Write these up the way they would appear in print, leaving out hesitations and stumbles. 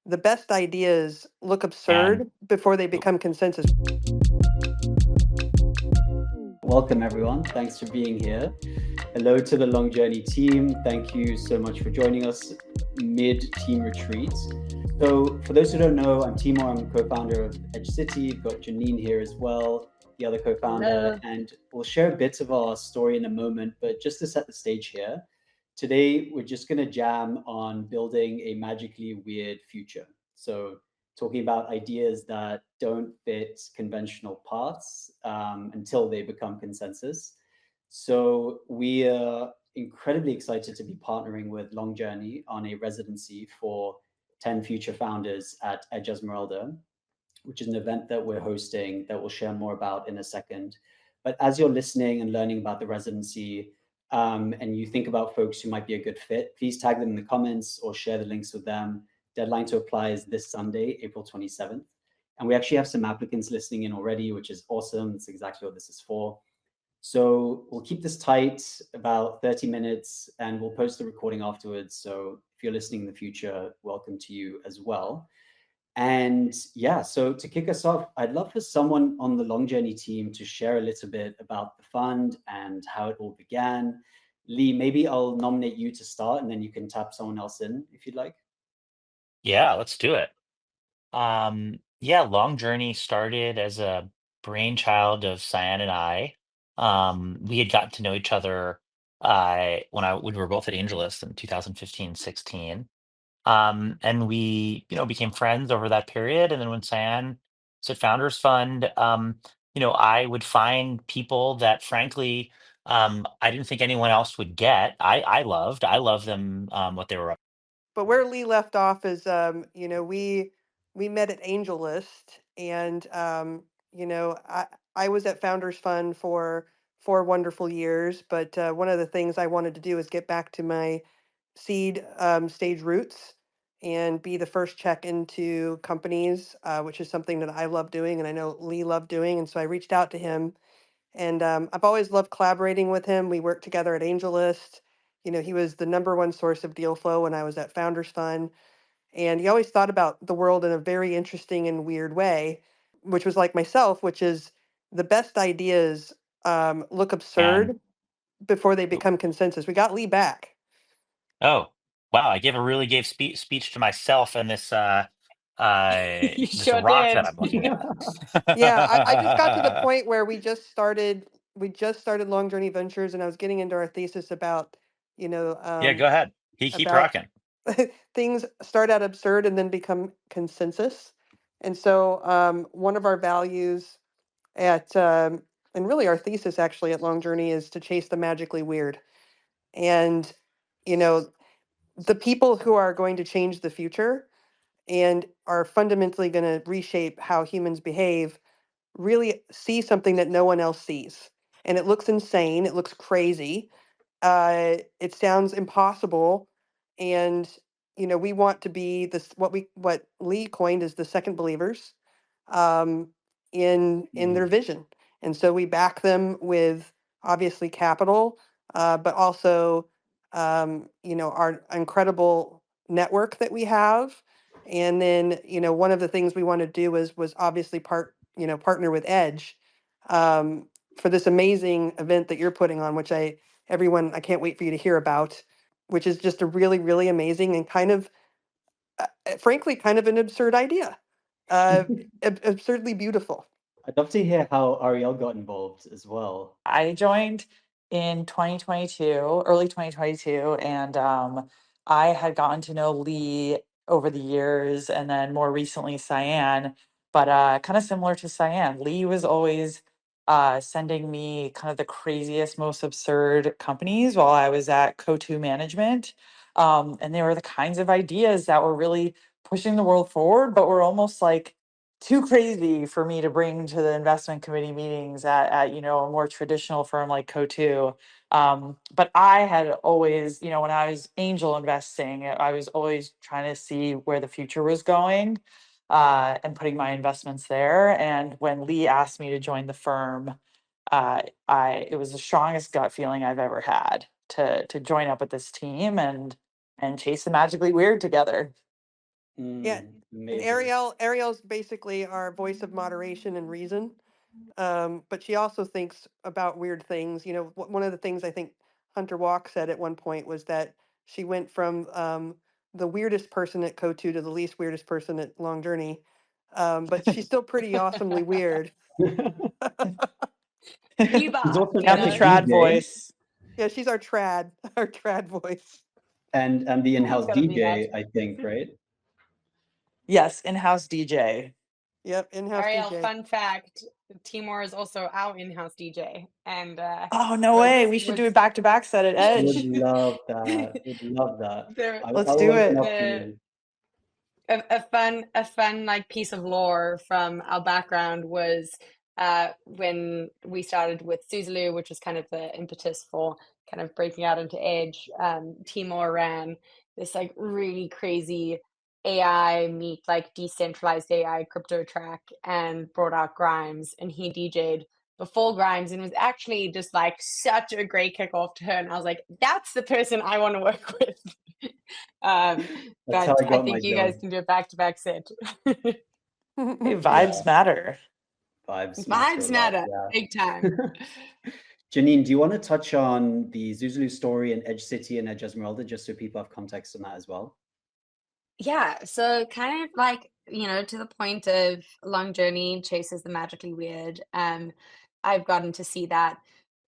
the best ideas look And absurd before they become consensus. Welcome, everyone. Thanks for being here. Hello to the Long Journey team. Thank you so much for joining us mid-team retreat. So for those who don't know, I'm Timur. I'm co-founder of Edge City. We've got Janine here as well, the other co-founder, and we'll share a bit of our story in a moment. But just to set the stage here, today we're just going to jam on building a magically weird future. So talking about ideas that don't fit conventional paths until they become consensus. So we are incredibly excited to be partnering with Long Journey on a residency for 10 future founders at Edge Esmeralda, which is an event that we're hosting that we'll share more about in a second. But as you're listening and learning about the residency, and you think about folks who might be a good fit, please tag them in the comments or share the links with them. Deadline to apply is this Sunday, April 27th. And we actually have some applicants listening in already, which is awesome. That's exactly what this is for. So we'll keep this tight, about 30 minutes, and we'll post the recording afterwards. So if you're listening in the future, welcome to you as well. And yeah, so to kick us off, I'd love for someone on the Long Journey team to share a little bit about the fund and how it all began. Lee, maybe I'll nominate you to start and then you can tap someone else in if you'd like. yeah, let's do it. Yeah, Long Journey started as a brainchild of Cyan and I. We had gotten to know each other when we were both at AngelList in 2015, 16. And we, became friends over that period. And then when Cyan said Founders Fund, I would find people that frankly, I didn't think anyone else would get. I loved them, what they were up. But where Lee left off is, we met at AngelList, and I was at Founders Fund for 4 wonderful years. But one of the things I wanted to do is get back to my seed stage roots and be the first check into companies, which is something that I love doing, and I know Lee loved doing. And so I reached out to him, and I've always loved collaborating with him. We worked together at AngelList. He was the number one source of deal flow when I was at Founders Fund. And he always thought about the world in a very interesting and weird way, which was like myself, which is the best ideas look And absurd before they become consensus. We got Lee back. oh, wow, really gave speech to myself and You this sure rock that did. I'm looking at. Yeah, I just got to the point where we just started Long Journey Ventures, and I was getting into our thesis about, you know, Yeah, um, go ahead. Keep about rocking. things start out absurd and then become consensus. And so one of our values and really our thesis actually at Long Journey is to chase the magically weird. And, you know, the people who are going to change the future and are fundamentally going to reshape how humans behave really see something that no one else sees. And it looks insane. It looks crazy. It sounds impossible. And we want to be this what Lee coined as the second believers um, in their vision. And so we back them with obviously capital, but also our incredible network that we have. And then one of the things we want to do was obviously partner with Edge for this amazing event that you're putting on, which I can't wait for you to hear about, which is just a really, really amazing and kind of, frankly, kind of an absurd idea. Uh, Absurdly beautiful. I'd love to hear how Arielle got involved as well. I joined in 2022, early 2022, and I had gotten to know Lee over the years, and then more recently Cyan. But kind of similar to Cyan, Lee was always sending me kind of the craziest, most absurd companies while I was at Co2 Management, and they were the kinds of ideas that were really pushing the world forward, but were almost like too crazy for me to bring to the investment committee meetings at a more traditional firm like Co2. But I had always, when I was angel investing, I was always trying to see where the future was going and putting my investments there. And when Lee asked me to join the firm, it was the strongest gut feeling I've ever had to join up with this team and chase the magically weird together. Yeah. And Amazing. Arielle's basically our voice of moderation and reason. But she also thinks about weird things. You know, one of the things I think Hunter Walk said at one point was that she went from the weirdest person at Kotu to the least weirdest person at Long Journey. But she's still pretty awesomely weird. He's also an I'm the epic trad DJ voice. Yeah, she's our trad voice. and the in-house gotta be DJ, that. I think, right? Yes, in-house DJ. Yep, in-house Arielle, DJ. fun fact, Timor is also our in-house DJ. And Oh, no way. We should do it back to back set at Would Edge. love that. Would love that. Let's I'll do open it. up for you. A fun like piece of lore from our background was when we started with Zuzalu, which was kind of the impetus for kind of breaking out into Edge. Timor ran this like really crazy AI meet like decentralized AI crypto track and brought out Grimes, and he DJ'd before Grimes, and it was actually just like such a great kickoff to her. And I was like, that's the person I want to work with. That's But how I I got my think you job. guys can do a back-to-back set. Hey, vibes matter. Vibes Vibes matter, yeah. big time. Janine, do you want to touch on the Zuzalu story and Edge City and Edge Esmeralda, just so people have context on that as well? Yeah, so kind of like, to the point of Long Journey chases the magically weird. I've gotten to see that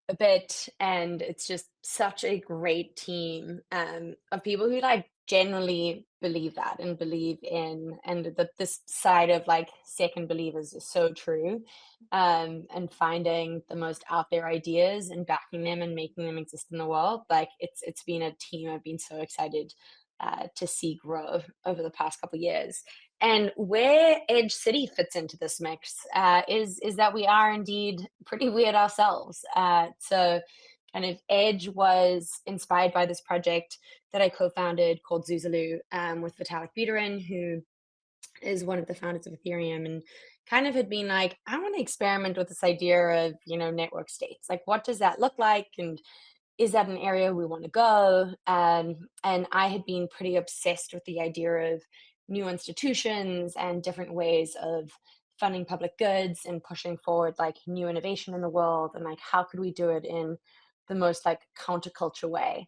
a bit, and it's just such a great team of people who like generally believe that and believe in, and that this side of like second believers is so true, and finding the most out there ideas and backing them and making them exist in the world. Like it's been a team I've been so excited to see grow over the past couple of years. And where Edge City fits into this mix is that we are indeed pretty weird ourselves. So kind of Edge was inspired by this project that I co-founded called Zuzalu with Vitalik Buterin, who is one of the founders of Ethereum, and kind of had been like, I want to experiment with this idea of, network states. Like, what does that look like? And is that an area we want to go? And I had been pretty obsessed with the idea of new institutions and different ways of funding public goods and pushing forward like new innovation in the world, and like how could we do it in the most like counterculture way.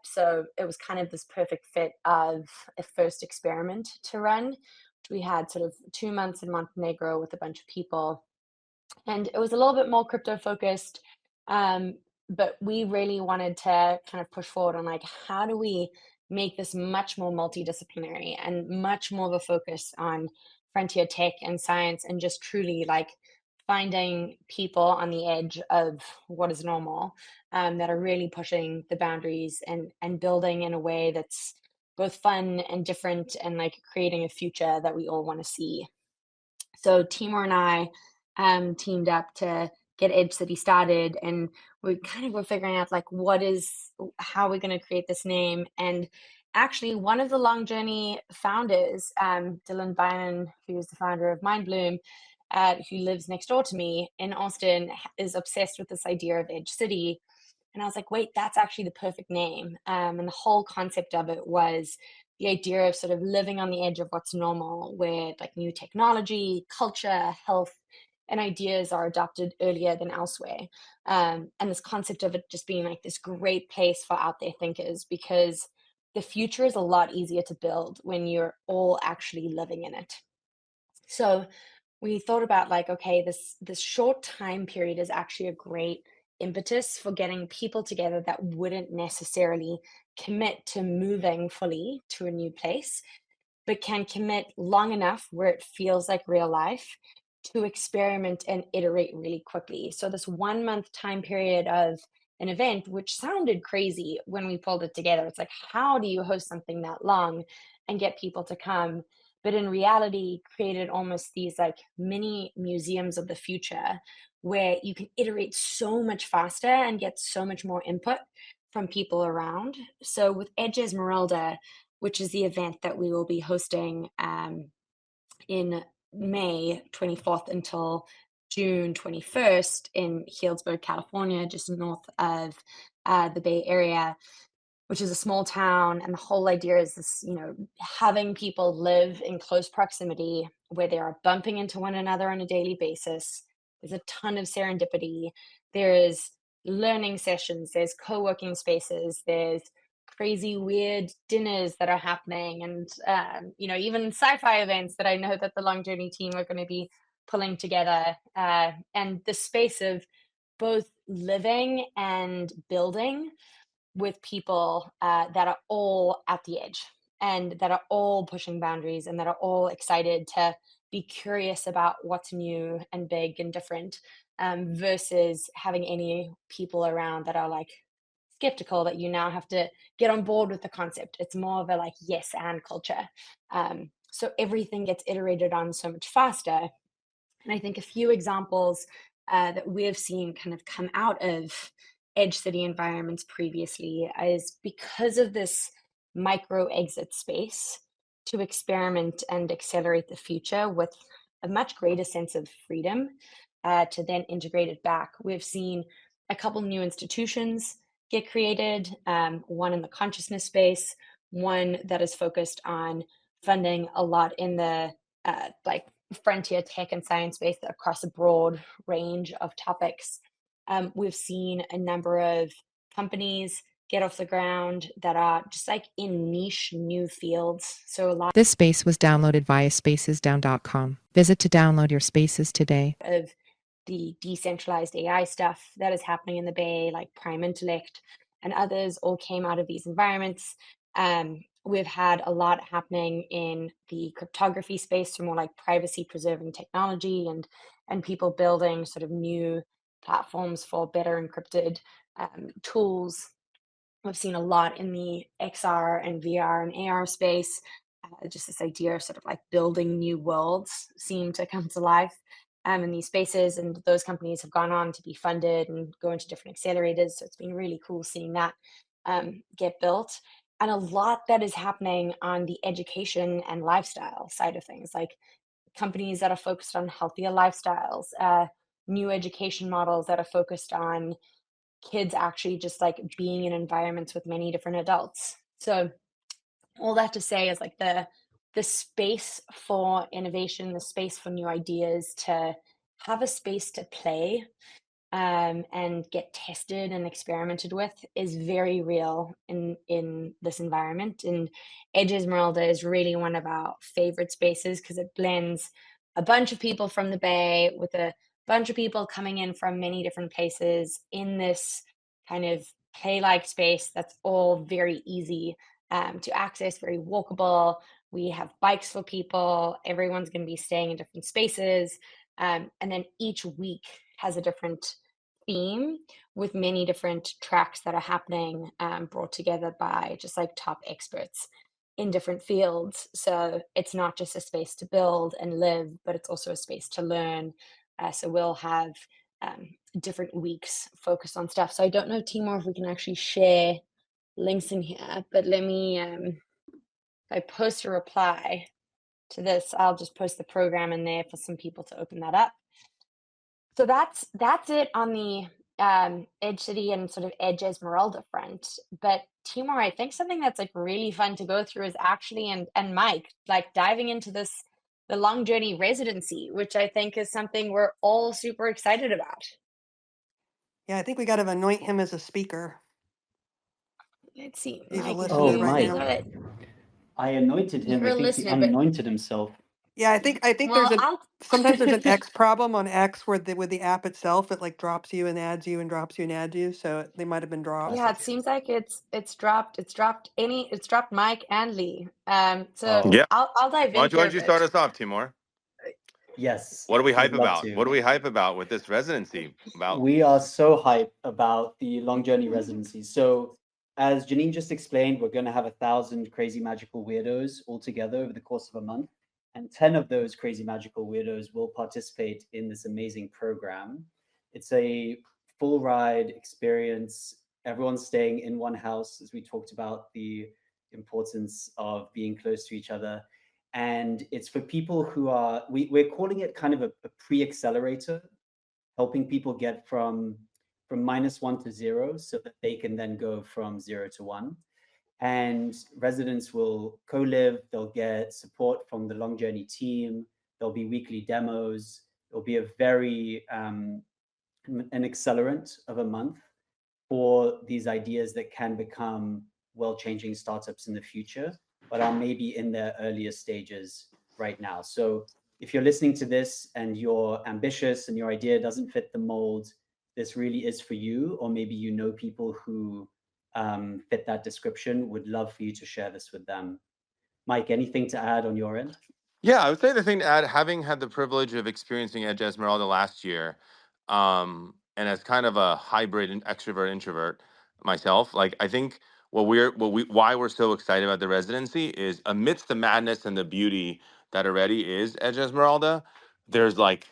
So it was kind of this perfect fit of a first experiment to run. We had sort of 2 months in Montenegro with a bunch of people, and it was a little bit more crypto focused, but we really wanted to kind of push forward on like, how do we make this much more multidisciplinary and much more of a focus on frontier tech and science, and just truly like finding people on the edge of what is normal, that are really pushing the boundaries and building in a way that's both fun and different, and like creating a future that we all want to see. So Timur and I teamed up to get Edge City started, and we kind of were figuring out like how are we going to create this name. And actually, one of the Long Journey founders, Dylan Byron, who's the founder of Mindbloom, who lives next door to me in Austin, is obsessed with this idea of Edge City. And I was like, wait, that's actually the perfect name. And the whole concept of it was the idea of sort of living on the edge of what's normal, where like new technology, culture, health, and ideas are adopted earlier than elsewhere. And this concept of it just being like this great place for out there thinkers, because the future is a lot easier to build when you're all actually living in it. So we thought about like, okay, this short time period is actually a great impetus for getting people together that wouldn't necessarily commit to moving fully to a new place, but can commit long enough where it feels like real life to experiment and iterate really quickly. So this 1 month time period of an event, which sounded crazy when we pulled it together, it's like, how do you host something that long and get people to come? But in reality, created almost these like mini museums of the future, where you can iterate so much faster and get so much more input from people around. So with Edge Esmeralda, which is the event that we will be hosting in May 24th until June 21st in Healdsburg, California, just north of the Bay Area. which is a small town. And the whole idea is this, you know, having people live in close proximity where they are bumping into one another on a daily basis. There's a ton of serendipity. There is learning sessions, there's co-working spaces, there's crazy weird dinners that are happening, and you know, even sci-fi events that I know that the Long Journey team are going to be pulling together, and the space of both living and building with people that are all at the edge and that are all pushing boundaries and that are all excited to be curious about what's new and big and different, versus having any people around that are like skeptical that you now have to get on board with the concept. It's more of a like yes and culture. So everything gets iterated on so much faster. And I think a few examples that we've seen kind of come out of edge city environments previously is because of this micro exit space to experiment and accelerate the future with a much greater sense of freedom, to then integrate it back. We've seen a couple new institutions get created, one in the consciousness space, one that is focused on funding a lot in the like frontier tech and science space across a broad range of topics. We've seen a number of companies get off the ground that are just like in niche new fields. So a lot This space was downloaded via spacesdown.com. Visit to download your spaces today. of the decentralized AI stuff that is happening in the Bay, like Prime Intellect and others, all came out of these environments. We've had a lot happening in the cryptography space, so more like privacy preserving technology and people building sort of new platforms for better encrypted tools. We've seen a lot in the XR and VR and AR space. Just this idea of sort of like building new worlds seem to come to life in these spaces, and those companies have gone on to be funded and go into different accelerators. So it's been really cool seeing that get built, and a lot that is happening on the education and lifestyle side of things, like companies that are focused on healthier lifestyles, new education models that are focused on kids actually just like being in environments with many different adults. So all that to say is like the space for innovation, the space for new ideas, to have a space to play and get tested and experimented with is very real in this environment. And Edge Esmeralda is really one of our favorite spaces because it blends a bunch of people from the Bay with a bunch of people coming in from many different places in this kind of play-like space that's all very easy to access, very walkable. We have bikes for people. Everyone's going to be staying in different spaces. And then each week has a different theme with many different tracks that are happening, brought together by just like top experts in different fields. So it's not just a space to build and live, but it's also a space to learn. So we'll have different weeks focused on stuff. So I don't know, Timur, if we can actually share links in here, but let me, if I post a reply to this, I'll just post the program in there for some people to open that up. So that's it on the Edge City and sort of Edge Esmeralda front. But Timur, I think something that's like really fun to go through is actually, and Mike, like diving into this, the Long Journey Residency, which I think is something we're all super excited about. Yeah, I think we got to anoint him as a speaker. Let's see, He's a Mike, if listener you, right Mike. is now. that it? I anointed him. You're I a think he listener, but anointed himself. Yeah, I think well, there's I'll sometimes there's an X problem on X where with the app itself it like drops you and adds you and drops you and adds you. So they might have been dropped. yeah, it seems like it's dropped Mike and Lee. So Oh, Yeah. I'll dive Why in don't here a you start bit. us off, Timur? yes. What do we hype Would love about? to. What do we hype about with this residency? About We are so hyped about the Long Journey Residency. So, as Janine just explained, we're going to have 1,000 crazy magical weirdos all together over the course of a month. And 10 of those crazy magical weirdos will participate in this amazing program. It's a full ride experience. Everyone's staying in one house, as we talked about the importance of being close to each other. And it's for people who are, we're calling it kind of a pre-accelerator, helping people get from -1 to 0 so that they can then go from 0 to 1. and residents will co-live. They'll get support from the Long Journey team. There'll be weekly demos. It'll be a very an accelerant of a month for these ideas that can become world-changing startups in the future, but are maybe in their earlier stages right now. So if you're listening to this and you're ambitious and your idea doesn't fit the mold, this really is for you, or maybe you know people who fit that description, would love for you to share this with them. Mike, anything to add on your end? Yeah, I would say the thing to add, having had the privilege of experiencing Edge Esmeralda last year, and as kind of a hybrid and extrovert introvert myself, like I think why we're so excited about the residency is amidst the madness and the beauty that already is Edge Esmeralda, there's like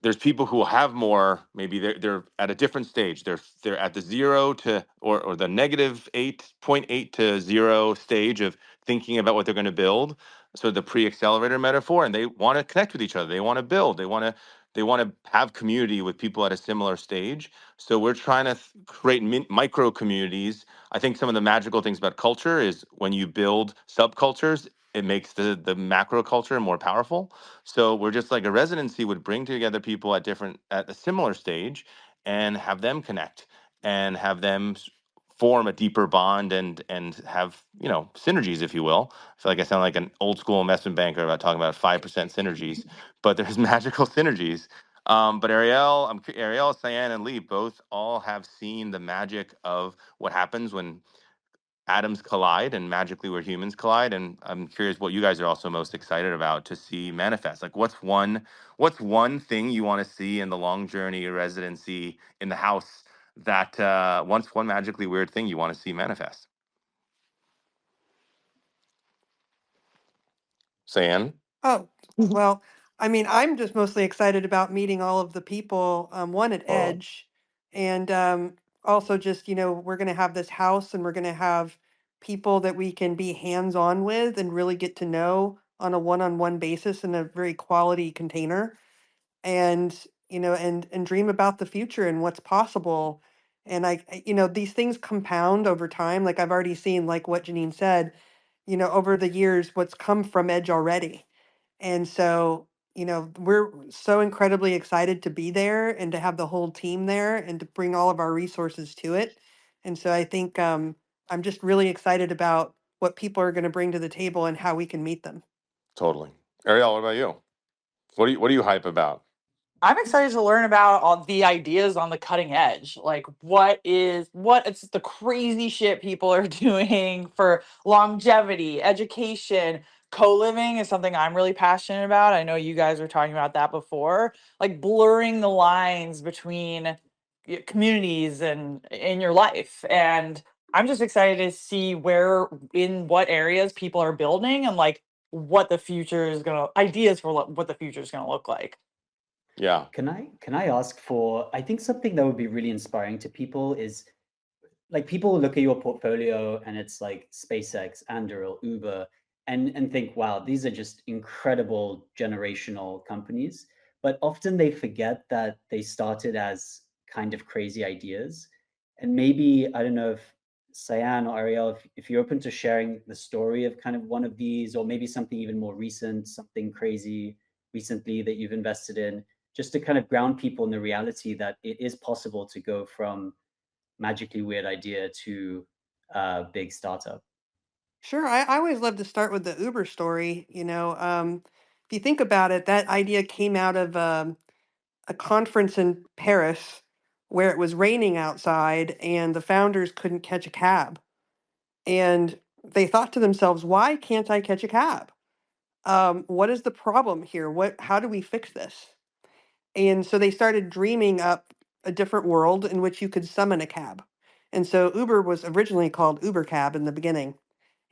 there's people who have more, maybe they're at a different stage. They're at the 0 to or the negative 8.8 to 0 stage of thinking about what they're going to build, so the pre-accelerator metaphor, and they want to connect with each other, they want to build, they want to have community with people at a similar stage. So we're trying to create micro communities. I think some of the magical things about culture is when you build subcultures, it makes the macro culture more powerful. So we're just like a residency would bring together people at a similar stage and have them connect and have them form a deeper bond and have synergies, if you will. I feel like I sound like an old school investment banker about talking about 5% synergies, but there's magical synergies. But Arielle, Cyan, and Lee both all have seen the magic of what happens when atoms collide and magically where humans collide. And I'm curious what you guys are also most excited about to see manifest. Like what's one thing you want to see in the Long Journey residency in the house that one magically weird thing you want to see manifest? Cyan? Oh, well, I mean, I'm just mostly excited about meeting all of the people, one at Oh, Edge, and also just, we're going to have this house and we're going to have people that we can be hands-on with and really get to know on a one-on-one basis in a very quality container. And and dream about the future and what's possible. And these things compound over time. Like I've already seen, like what Janine said, over the years what's come from Edge already. And so we're so incredibly excited to be there and to have the whole team there and to bring all of our resources to it. And so I think I'm just really excited about what people are going to bring to the table and how we can meet them. totally. Ariel, what about you? What do you hype about? I'm excited to learn about all the ideas on the cutting edge. Like what it's the crazy shit people are doing for longevity, education, co-living is something I'm really passionate about. I know you guys were talking about that before. Like blurring the lines between communities and in your life. And I'm just excited to see in what areas people are building and like what the future is going to ideas for what the future is going to look like. Yeah, Can I ask for, I think something that would be really inspiring to people is, like, people look at your portfolio and it's like SpaceX, Anduril, Uber, and think, wow, these are just incredible generational companies. But often they forget that they started as kind of crazy ideas. And maybe, I don't know if Cyan or Ariel, if you're open to sharing the story of kind of one of these, or maybe something even more recent, something crazy recently that you've invested in, just to kind of ground people in the reality that it is possible to go from magically weird idea to a big startup. Sure. I always love to start with the Uber story. If you think about it, that idea came out of a conference in Paris where it was raining outside and the founders couldn't catch a cab. And they thought to themselves, why can't I catch a cab? What is the problem here? How do we fix this? And so they started dreaming up a different world in which you could summon a cab. And so Uber was originally called Uber Cab in the beginning.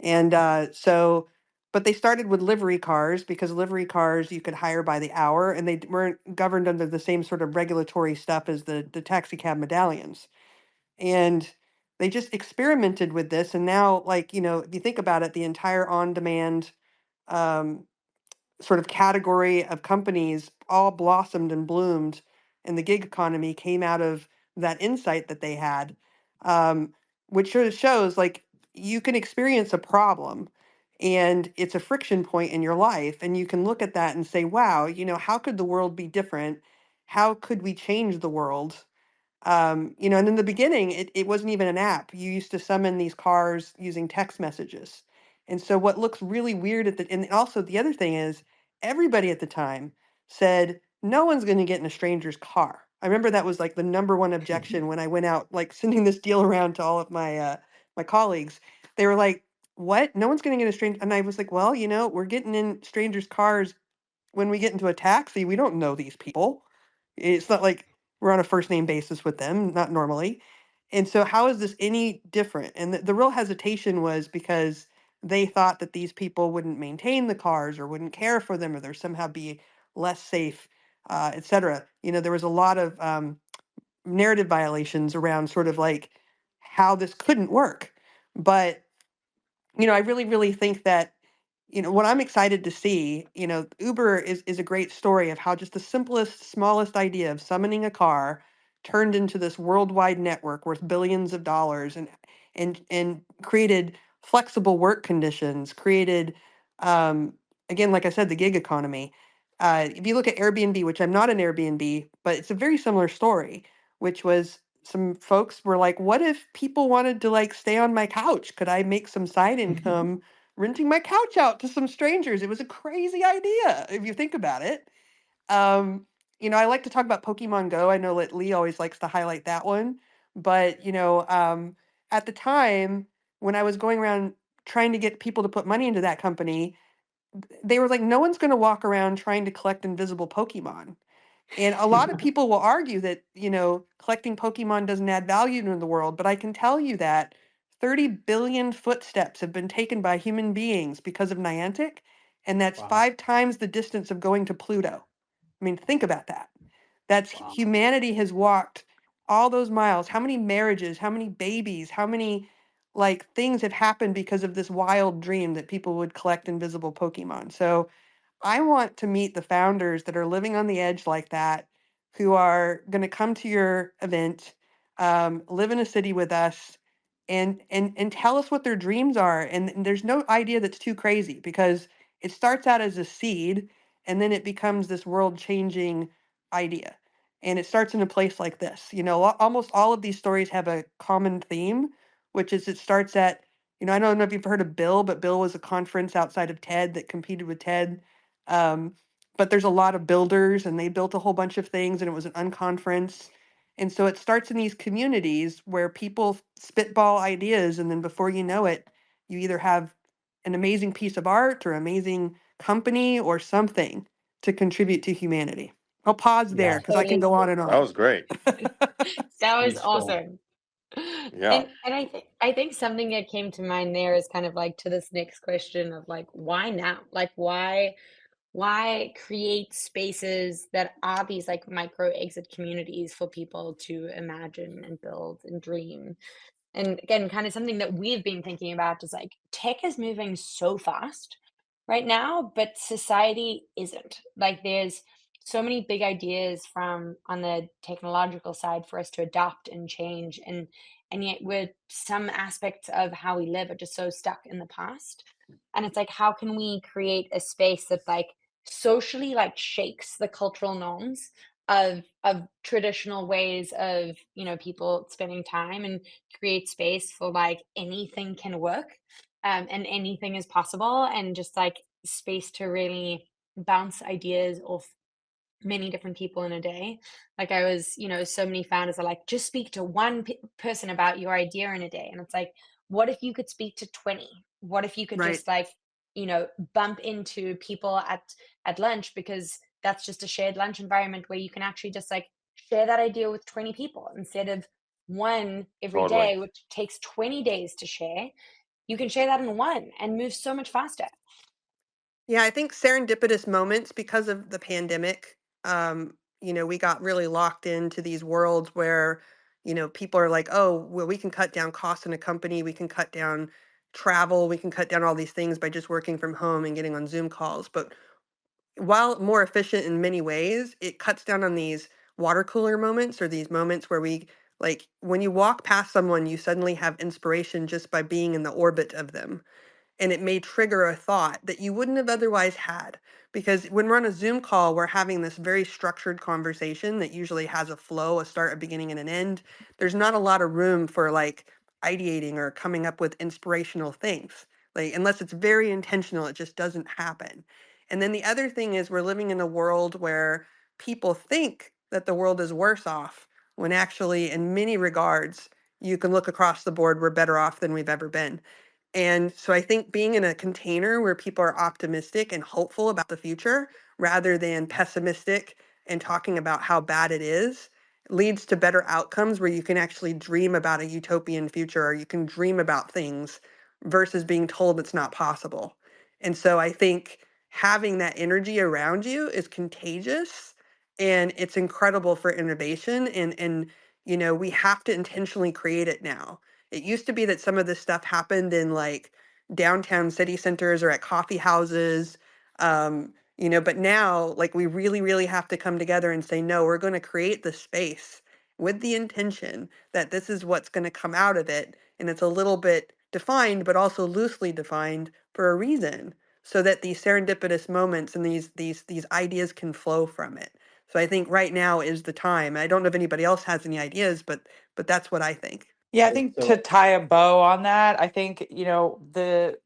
And but they started with livery cars because livery cars you could hire by the hour and they weren't governed under the same sort of regulatory stuff as the taxi cab medallions. And they just experimented with this. And now, like, if you think about it, the entire on demand um, sort of category of companies all blossomed and bloomed, and the gig economy came out of that insight that they had, which sort of shows like you can experience a problem and it's a friction point in your life, and you can look at that and say, wow, how could the world be different? How could we change the world? And in the beginning, it wasn't even an app. You used to summon these cars using text messages. And so what looks really weird and also the other thing is everybody at the time said, no one's going to get in a stranger's car. I remember that was like the number one objection when I went out, like sending this deal around to all of my colleagues. They were like, what? No one's going to get a stranger. And I was like, well, we're getting in strangers' cars when we get into a taxi. We don't know these people. It's not like we're on a first name basis with them, not normally. And so, how is this any different? And the real hesitation was because they thought that these people wouldn't maintain the cars or wouldn't care for them or they're somehow be less safe, et cetera. There was a lot of narrative violations around sort of like how this couldn't work. But I really, really think that, what I'm excited to see, Uber is a great story of how just the simplest, smallest idea of summoning a car turned into this worldwide network worth billions of dollars and created flexible work conditions, created, um, again, like I said, the gig economy. If you look at Airbnb, which I'm not an Airbnb, but it's a very similar story, which was some folks were like, what if people wanted to like stay on my couch? Could I make some side income renting my couch out to some strangers? It was a crazy idea if you think about it. Um, I like to talk about Pokemon Go. I know that Lee always likes to highlight that one. But, at the time when I was going around trying to get people to put money into that company, they were like, no one's going to walk around trying to collect invisible Pokemon. And a lot of people will argue that, collecting Pokemon doesn't add value to the world, but I can tell you that 30 billion footsteps have been taken by human beings because of Niantic, and that's Wow. 5 times the distance of going to Pluto. I mean, think about that. That's Wow. humanity has walked all those miles. How many marriages, how many babies, how many like things have happened because of this wild dream that people would collect invisible Pokemon. So I want to meet the founders that are living on the edge like that, who are going to come to your event, live in a city with us, and tell us what their dreams are. And there's no idea that's too crazy because it starts out as a seed, and then it becomes this world-changing idea. And it starts in a place like this. Almost all of these stories have a common theme, which is it starts at, I don't know if you've heard of Bill, but Bill was a conference outside of TED that competed with TED. um, but there's a lot of builders and they built a whole bunch of things and it was an unconference. And so it starts in these communities where people spitball ideas, and then before you know it, you either have an amazing piece of art or amazing company or something to contribute to humanity. I'll pause there Yeah, because I can go on and That on. was great. That was beautiful. awesome. Yeah. And I think something that came to mind there is kind of like to this next question of like why now? Like why create spaces that are these like micro exit communities for people to imagine and build and dream? And again, kind of something that we've been thinking about is like tech is moving so fast right now, but society isn't. Like there's so many big ideas from on the technological side for us to adopt and change, and yet with some aspects of how we live are just so stuck in the past. And it's like how can we create a space that like socially like shakes the cultural norms of traditional ways of people spending time, and create space for like anything can work, and anything is possible, and just like space to really bounce ideas off many different people in a day. Like I was, so many founders are like, just speak to one person about your idea in a day. And it's like, what if you could speak to 20? What if you could Right. just like, bump into people at lunch, because that's just a shared lunch environment where you can actually just like share that idea with 20 people instead of one every Totally. day, which takes 20 days to share. You can share that in one and move so much faster. Yeah, I think serendipitous moments because of the pandemic. We got really locked into these worlds where, people are like, oh, well, we can cut down costs in a company, we can cut down travel, we can cut down all these things by just working from home and getting on Zoom calls. But while more efficient in many ways, it cuts down on these water cooler moments or these moments where we Like when you walk past someone, you suddenly have inspiration just by being in the orbit of them, and it may trigger a thought that you wouldn't have otherwise had. Because when we're on a Zoom call, we're having this very structured conversation that usually has a flow, a start, a beginning, and an end. There's not a lot of room for like ideating or coming up with inspirational things. Like, unless it's very intentional, it just doesn't happen. And then the other thing is, we're living in a world where people think that the world is worse off, when actually, in many regards, you can look across the board, we're better off than we've ever been. And so I think being in a container where people are optimistic and hopeful about the future rather than pessimistic and talking about how bad it is leads to better outcomes, where you can actually dream about a utopian future, or you can dream about things versus being told it's not possible. And so I think having that energy around you is contagious, and it's incredible for innovation, and we have to intentionally create it now. It used to be that some of this stuff happened in like downtown city centers or at coffee houses, but now like we really, really have to come together and say, no, we're going to create the space with the intention that this is what's going to come out of it. And it's a little bit defined, but also loosely defined for a reason, so that these serendipitous moments and these ideas can flow from it. So I think right now is the time. I don't know if anybody else has any ideas, but that's what I think. Yeah, I think to So tie a bow on that, I think, the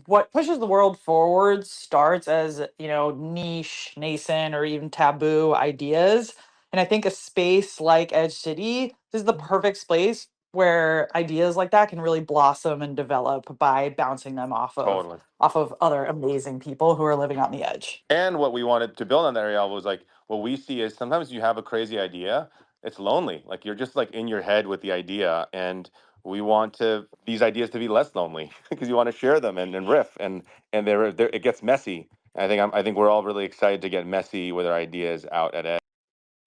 what pushes the world forward starts as, niche, nascent, or even taboo ideas. And I think a space like Edge City is the perfect space where ideas like that can really blossom and develop by bouncing them Totally. off of other amazing people who are living on the edge. And what we wanted to build on that, Arielle, was like what we see is sometimes you have a crazy idea, it's lonely. Like you're just like in your head with the idea, and we want these ideas to be less lonely because you want to share them and riff, and they're it gets messy. I think we're all really excited to get messy with our ideas out at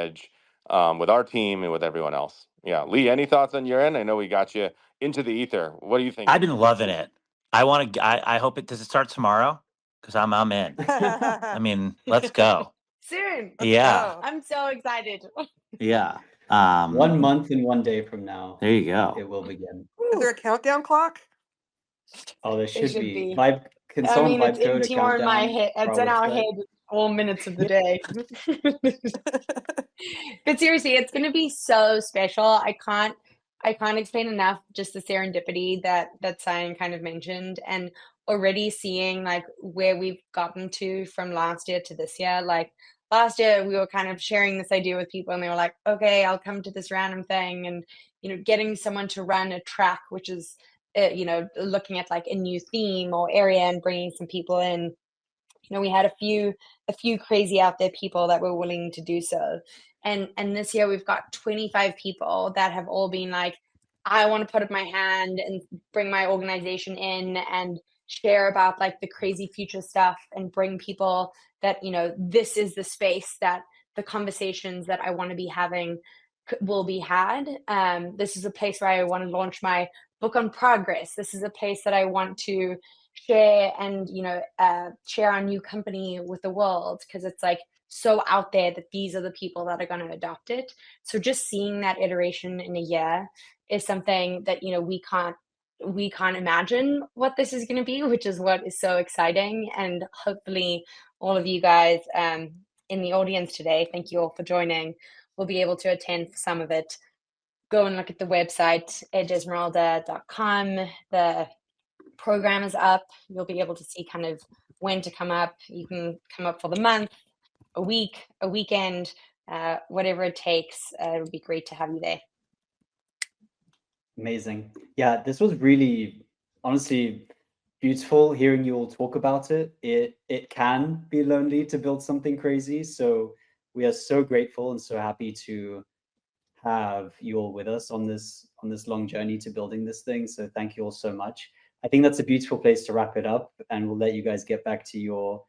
Edge, with our team and with everyone else. Yeah, Lee, any thoughts on your end? I know we got you into the ether. What do you think? I've been loving it. I hope it does it start tomorrow, because I'm in. I mean, let's go. Soon. Yeah. I'm so excited. Yeah. 1 month and 1 day from now, There you it go. will begin. Is there a countdown clock? Oh, there It should should be. be. Vibe, can I someone mean, it's vibe code a Timor in my countdown head. for It's our in our website? head all minutes of the day. But seriously, it's going to be so special. I can't explain enough just the serendipity that Cyan kind of mentioned, and already seeing like where we've gotten to from last year to this year. Like last year, we were kind of sharing this idea with people, and they were like, "Okay, I'll come to this random thing," and getting someone to run a track, which is looking at like a new theme or area and bringing some people in. We had a few crazy out there people that were willing to do so. And this year we've got 25 people that have all been like, I want to put up my hand and bring my organization in and share about like the crazy future stuff, and bring people that this is the space that the conversations that I want to be having will be had. This is a place where I want to launch my book on progress. This is a place that I want to share and share our new company with the world, because it's like so out there that these are the people that are going to adopt it. So just seeing that iteration in a year is something that we can't imagine what this is going to be, which is what is so exciting. And hopefully all of you guys in the audience today, thank you all for joining, will be able to attend some of it. Go and look at the website, edgeesmeralda.com. The program is up. You'll be able to see kind of when to come up. You can come up for the month, a week, a weekend, whatever it takes. It would be great to have you there. Amazing. Yeah, this was really, honestly, beautiful hearing you all talk about it. It can be lonely to build something crazy. So we are so grateful and so happy to have you all with us on this long journey to building this thing. So thank you all so much. I think that's a beautiful place to wrap it up, and we'll let you guys get back to your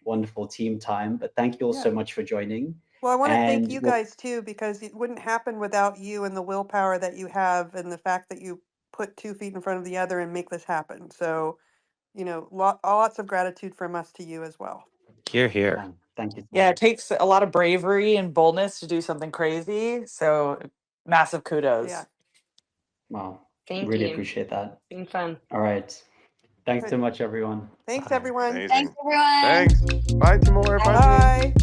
wonderful team time. But thank you all so much for joining. Well, I want to thank And you we'll- guys too, because it wouldn't happen without you and the willpower that you have, and the fact that you put 2 feet in front of the other and make this happen. So, lots of gratitude from us to you as well. Here, here. Thank you. Yeah, it takes a lot of bravery and boldness to do something crazy. So massive kudos. Yeah. Wow. Thank Really you. appreciate that. It's been fun. All right. Thanks Good. so much, everyone. Thanks, Bye. everyone. Amazing. Thanks, everyone. Thanks. Bye, Timur. Bye, Jean. Bye.